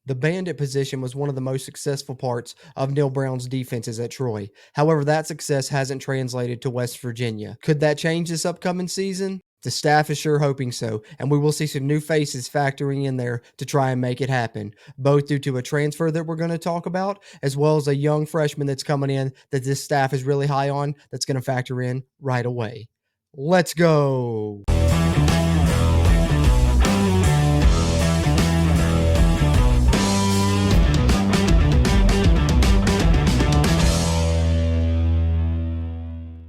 The bandit position was one of the most successful parts of Neal Brown's defenses at Troy. However, that success hasn't translated to West Virginia. Could that change this upcoming season? The staff is sure hoping so, and we will see some new faces factoring in there to try and make it happen, both due to a transfer that we're going to talk about, as well as a young freshman that's coming in that this staff is really high on that's going to factor in right away. Let's go.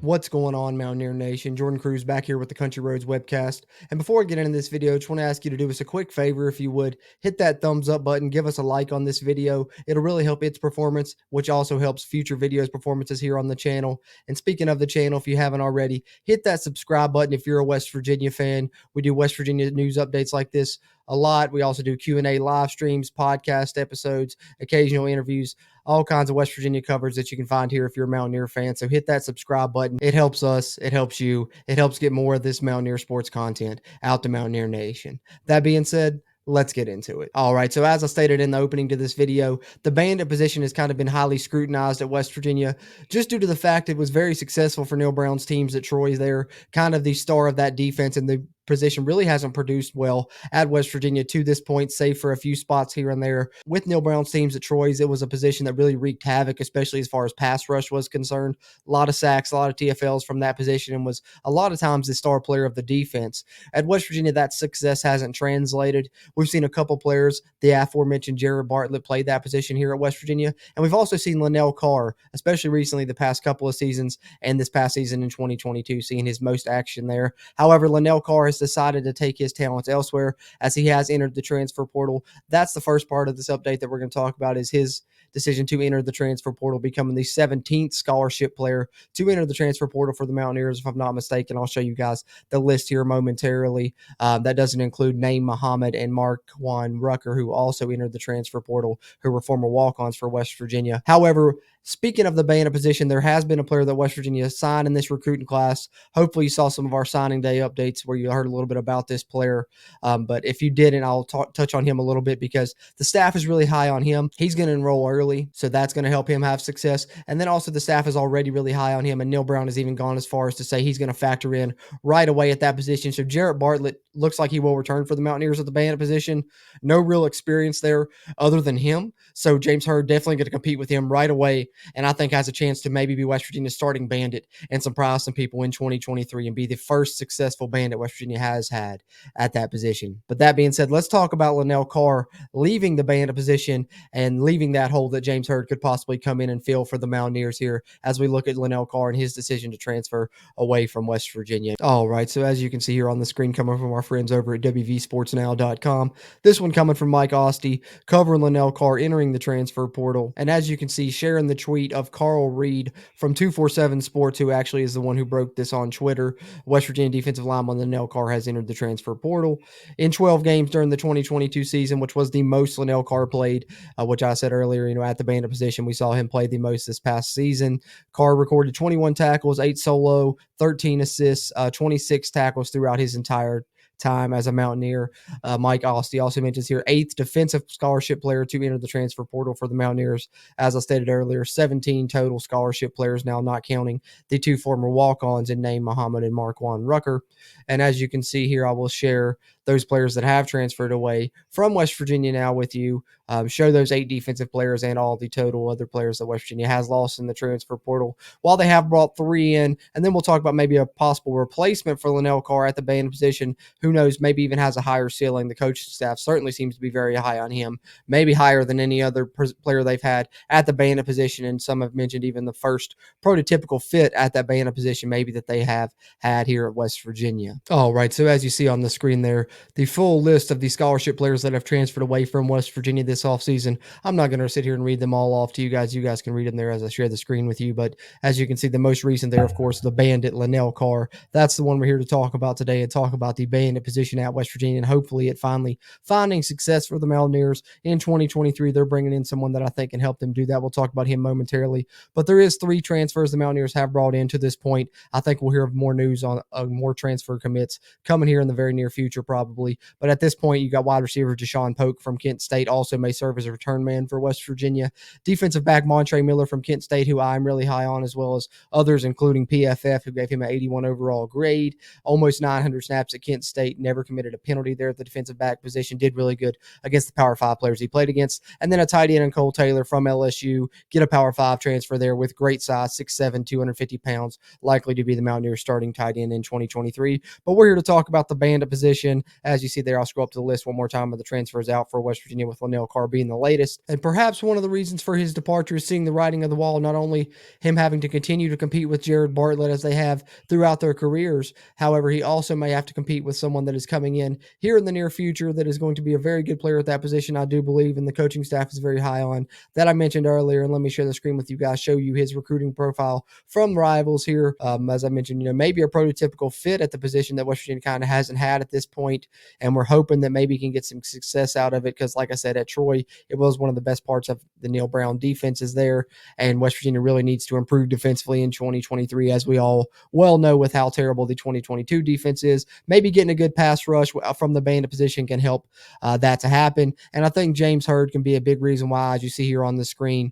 What's going on, Mountaineer Nation? Jordan Cruz back here with the Country Roads Webcast. And before I get into this video, I just want to ask you to do us a quick favor, if you would. Hit that thumbs up button, give us a like on this video. It'll really help its performance, which also helps future videos performances here on the channel. And speaking of the channel, if you haven't already, hit that subscribe button if you're a West Virginia fan. We do West Virginia news updates like this a lot. We also do Q&A live streams, podcast episodes, occasional interviews, all kinds of West Virginia coverage that you can find here if you're a Mountaineer fan. So hit that subscribe button. It helps us. It helps you. It helps get more of this Mountaineer sports content out to Mountaineer Nation. That being said, let's get into it. All right. So as I stated in the opening to this video, the bandit position has kind of been highly scrutinized at West Virginia just due to the fact it was very successful for Neal Brown's teams at Troy. They're kind of the star of that defense, and the position really hasn't produced well at West Virginia to this point, save for a few spots here and there. With Neal Brown's teams at Troy's, it was a position that really wreaked havoc, especially as far as pass rush was concerned. A lot of sacks, a lot of TFLs from that position, and was a lot of times the star player of the defense. At West Virginia, that success hasn't translated. We've seen a couple players, the aforementioned Jared Bartlett, play that position here at West Virginia, and we've also seen Lanell Carr, especially recently the past couple of seasons, and this past season in 2022, seeing his most action there. However, Lanell Carr has decided to take his talents elsewhere as he has entered the transfer portal. That's the first part of this update that we're going to talk about, is his decision to enter the transfer portal, becoming the 17th scholarship player to enter the transfer portal for the Mountaineers, if I'm not mistaken. I'll show you guys the list here momentarily. That doesn't include Naeem Muhammad and Marquand Rucker, who also entered the transfer portal, who were former walk-ons for West Virginia. However, speaking of the bandit position, there has been a player that West Virginia signed in this recruiting class. Hopefully you saw some of our signing day updates where you heard a little bit about this player. But if you didn't, I'll touch on him a little bit because the staff is really high on him. He's going to enroll early, so that's going to help him have success. And then also the staff is already really high on him, and Neal Brown has even gone as far as to say he's going to factor in right away at that position. So Jared Bartlett looks like he will return for the Mountaineers at the bandit position. No real experience there other than him. So James Hurd definitely going to compete with him right away, and I think has a chance to maybe be West Virginia's starting bandit and surprise some people in 2023 and be the first successful bandit West Virginia has had at that position. But that being said, let's talk about Lanell Carr leaving the bandit position and leaving that hole that James Hurd could possibly come in and fill for the Mountaineers here as we look at Lanell Carr and his decision to transfer away from West Virginia. All right, so as you can see here on the screen coming from our friends over at WVSportsNow.com, this one coming from Mike Ostie, covering Lanell Carr entering the transfer portal. And as you can see, sharing the tweet of Carl Reed from 247 Sports, who actually is the one who broke this on Twitter. West Virginia defensive lineman Lanell Carr has entered the transfer portal in 12 games during the 2022 season, which was the most Lanell Carr played, which I said earlier, at the bandit position, we saw him play the most this past season. Carr recorded 21 tackles, 8 solo, 13 assists, 26 tackles throughout his entire time as a Mountaineer. Mike Ostie also mentions here 8th defensive scholarship player to enter the transfer portal for the Mountaineers. As I stated earlier, 17 total scholarship players now, not counting the 2 former walk-ons in Naeem Muhammad and Marquand Rucker. And as you can see here, I will share those players that have transferred away from West Virginia now with you. Show those 8 defensive players and all the total other players that West Virginia has lost in the transfer portal, while they have brought 3 in. And then we'll talk about maybe a possible replacement for Lanell Carr at the bandit position. Who knows, maybe even has a higher ceiling. The coaching staff certainly seems to be very high on him, maybe higher than any other player they've had at the bandit position. And some have mentioned even the first prototypical fit at that bandit position maybe that they have had here at West Virginia. All right, so as you see on the screen there, the full list of the scholarship players that have transferred away from West Virginia this offseason. I'm not going to sit here and read them all off to you guys. You guys can read them there as I share the screen with you. But as you can see, the most recent there, of course, the bandit Lanell Carr. That's the one we're here to talk about today, and talk about the bandit position at West Virginia, and hopefully it finally finding success for the Mountaineers in 2023. They're bringing in someone that I think can help them do that. We'll talk about him momentarily. But there is 3 transfers the Mountaineers have brought in to this point. I think we'll hear more news on more transfer commits coming here in the very near future, probably probably. But at this point, you got wide receiver Deshaun Polk from Kent State also may serve as a return man for West Virginia. Defensive back Montre Miller from Kent State, who I'm really high on, as well as others, including PFF, who gave him an 81 overall grade. Almost 900 snaps at Kent State, never committed a penalty there at the defensive back position, did really good against the Power 5 players he played against. And then a tight end in Cole Taylor from LSU, get a Power 5 transfer there with great size, 6'7", 250 pounds, likely to be the Mountaineers starting tight end in 2023. But we're here to talk about the Bandit position. As you see there, I'll scroll up to the list one more time of the transfers out for West Virginia, with Lanell Carr being the latest. And perhaps one of the reasons for his departure is seeing the writing of the wall, not only him having to continue to compete with Jared Bartlett as they have throughout their careers. However, he also may have to compete with someone that is coming in here in the near future that is going to be a very good player at that position, I do believe, and the coaching staff is very high on, that I mentioned earlier. And let me share the screen with you guys, show you his recruiting profile from Rivals here. As I mentioned, maybe a prototypical fit at the position that West Virginia kind of hasn't had at this point, and we're hoping that maybe he can get some success out of it, because like I said, at Troy, it was one of the best parts of the Neal Brown defense is there, and West Virginia really needs to improve defensively in 2023, as we all well know with how terrible the 2022 defense is. Maybe getting a good pass rush from the Bandit position can help that to happen, and I think James Hurd can be a big reason why, as you see here on the screen,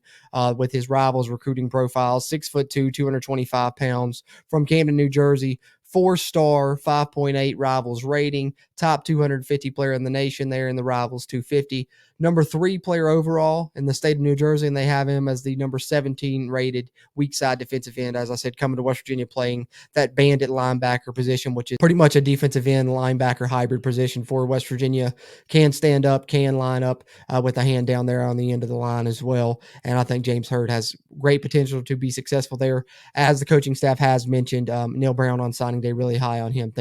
with his Rivals recruiting profile, 6'2", 225 pounds, from Camden, New Jersey, 4-star, 5.8 Rivals rating, top 250 player in the nation there in the Rivals 250, number 3 player overall in the state of New Jersey, and they have him as the number 17 rated weak side defensive end. As I said, coming to West Virginia playing that Bandit linebacker position, which is pretty much a defensive end linebacker hybrid position for West Virginia. Can stand up, can line up with a hand down there on the end of the line as well. And I think James Hurd has great potential to be successful there. As the coaching staff has mentioned, Neal Brown on signing day really high on him,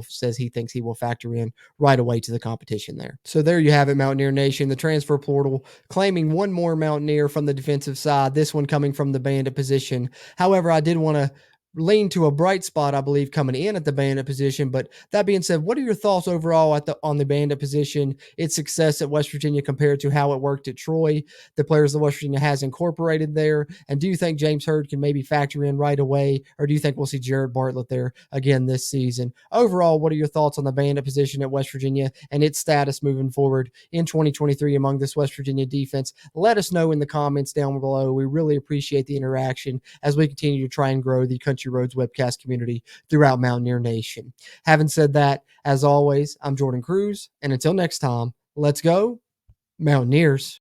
says he thinks he will factor in right away to the competition there. So there you have it, Mountaineer Nation. The transfer portal claiming one more Mountaineer from the defensive side, this one coming from the Bandit position. However, I did want to lean to a bright spot, I believe, coming in at the Bandit position. But that being said, what are your thoughts overall on the Bandit position, its success at West Virginia compared to how it worked at Troy, the players that West Virginia has incorporated there? And do you think James Hurd can maybe factor in right away, or do you think we'll see Jared Bartlett there again this season? Overall, what are your thoughts on the Bandit position at West Virginia and its status moving forward in 2023 among this West Virginia defense? Let us know in the comments down below. We really appreciate the interaction as we continue to try and grow the Country Roads Webcast community throughout Mountaineer Nation. Having said that, as always, I'm Jordan Cruz, and until next time, let's go Mountaineers.